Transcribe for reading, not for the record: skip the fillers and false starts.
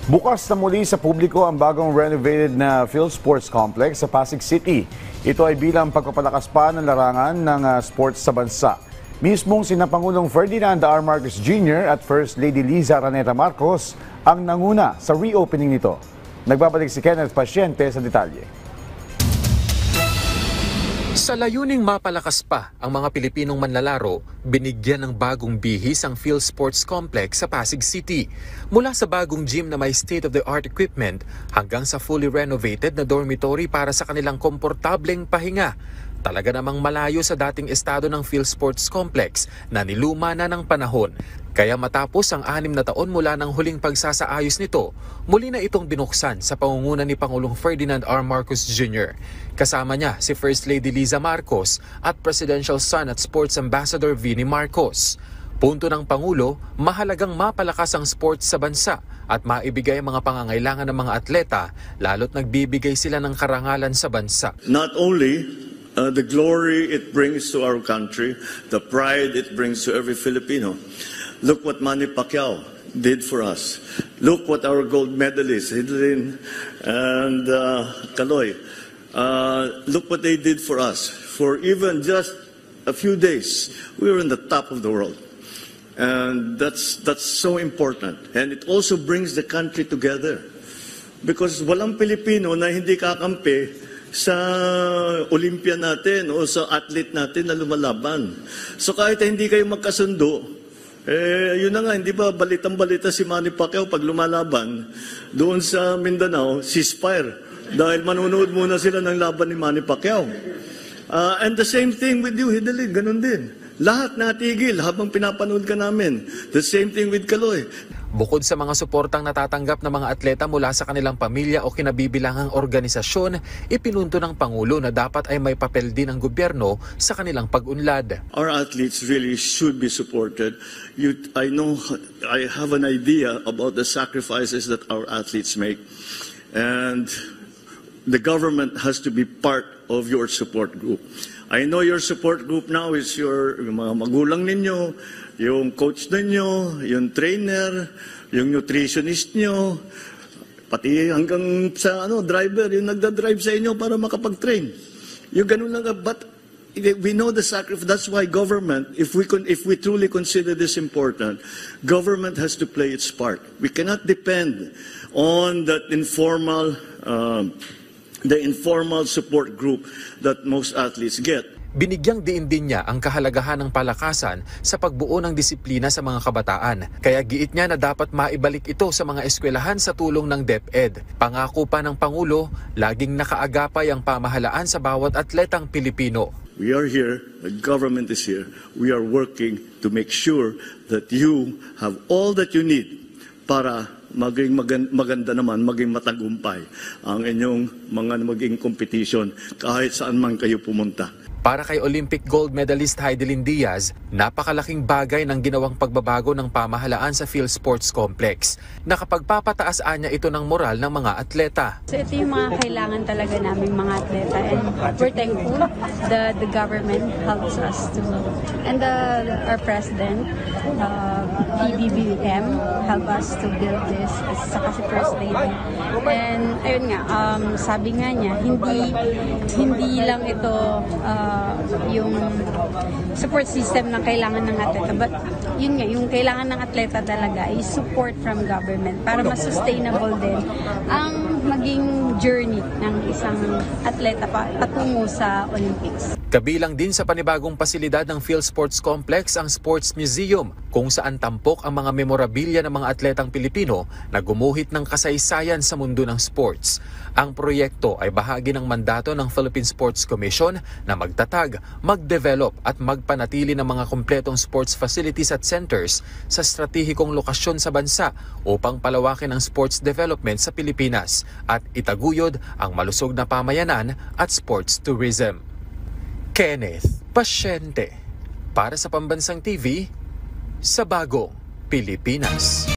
Bukas na muli sa publiko ang bagong renovated na PhilSports Complex sa Pasig City. Ito ay bilang pagpapalakas pa ng larangan ng sports sa bansa. Mismong sina Pangulong Ferdinand R. Marcos Jr. at First Lady Liza Araneta Marcos ang nanguna sa reopening nito. Nagbabalik si Kenneth Pasyente sa detalye. Sa layuning mapalakas pa ang mga Pilipinong manlalaro, binigyan ng bagong bihis ang PhilSports Complex sa Pasig City. Mula sa bagong gym na may state-of-the-art equipment hanggang sa fully renovated na dormitory para sa kanilang komportableng pahinga. Talaga namang malayo sa dating estado ng PhilSports Complex na niluma na ng panahon. Kaya matapos ang 6 na taon mula ng huling pagsasaayos nito, muli na itong binuksan sa pangunguna ni Pangulong Ferdinand R. Marcos Jr. Kasama niya si First Lady Liza Marcos at Presidential Son at Sports Ambassador Vinnie Marcos. Punto ng Pangulo, mahalagang mapalakas ang sports sa bansa at maibigay ang mga pangangailangan ng mga atleta, lalo't nagbibigay sila ng karangalan sa bansa. Not only the glory it brings to our country, the pride it brings to every Filipino. Look what Manny Pacquiao did for us. Look what our gold medalists, Hidlin and Kaloy, look what they did for us. For even just a few days, we were in the top of the world. And that's so important. And it also brings the country together. Because walang Pilipino na hindi kakampi sa Olympia natin o sa athlete natin na lumalaban. So kahit hindi kayo magkasundo, yun na nga, hindi ba balitang-balita si Manny Pacquiao pag lumalaban doon sa Mindanao, ceasefire. Dahil manunood muna sila ng laban ni Manny Pacquiao. And the same thing with you, Hidlin, ganun din. Lahat natigil habang pinapanood ka namin. The same thing with Kaloy. Bukod sa mga suportang natatanggap ng mga atleta mula sa kanilang pamilya o kinabibilangang organisasyon, ipinunto ng Pangulo na dapat ay may papel din ang gobyerno sa kanilang pag-unlad. Our athletes really should be supported. I know, I have an idea about the sacrifices that our athletes make. And the government has to be part of your support group. I know your support group now is your mga magulang ninyo, yung coach ninyo, yung trainer, yung nutritionist nyo, pati hanggang sa driver, yung nagda-drive sa inyo para makapag-train. Yung ganun lang, but we know the sacrifice. That's why government, if we truly consider this important, government has to play its part. We cannot depend on that the informal support group that most athletes get. Binigyang diin din niya ang kahalagahan ng palakasan sa pagbuo ng disiplina sa mga kabataan. Kaya giit niya na dapat maibalik ito sa mga eskwelahan sa tulong ng DepEd. Pangako pa ng Pangulo, laging nakaagapay ang pamahalaan sa bawat atletang Pilipino. We are here, the government is here. We are working to make sure that you have all that you need para maging maganda naman, maging matagumpay ang inyong maging competition kahit saan man kayo pumunta. Para kay Olympic gold medalist Hidlin Diaz, napakalaking bagay ng ginawang pagbabago ng pamahalaan sa PhilSports Complex. Nakapagpapataas niya ito ng moral ng mga atleta. So ito yung mga kailangan talaga namin mga atleta, and we're thankful the government helps us to, and our president, PBBM, help us to build this, saka si First Lady. And ayun nga, sabi nga niya, hindi lang ito yung support system na kailangan ng atleta, but yun nga, yung kailangan ng atleta talaga is support from government para mas sustainable din ang maging journey ng isang atleta patungo sa Olympics. Kabilang din sa panibagong pasilidad ng PhilSports Complex ang Sports Museum, kung saan tampok ang mga memorabilia ng mga atletang Pilipino na gumuhit ng kasaysayan sa mundo ng sports. Ang proyekto ay bahagi ng mandato ng Philippine Sports Commission na magtatag, mag-develop at magpanatili ng mga kumpletong sports facilities at centers sa stratehikong lokasyon sa bansa upang palawakin ang sports development sa Pilipinas at itaguyod ang malusog na pamayanan at sports tourism. Kenneth Pasyente para sa Pambansang TV sa Bagong Pilipinas.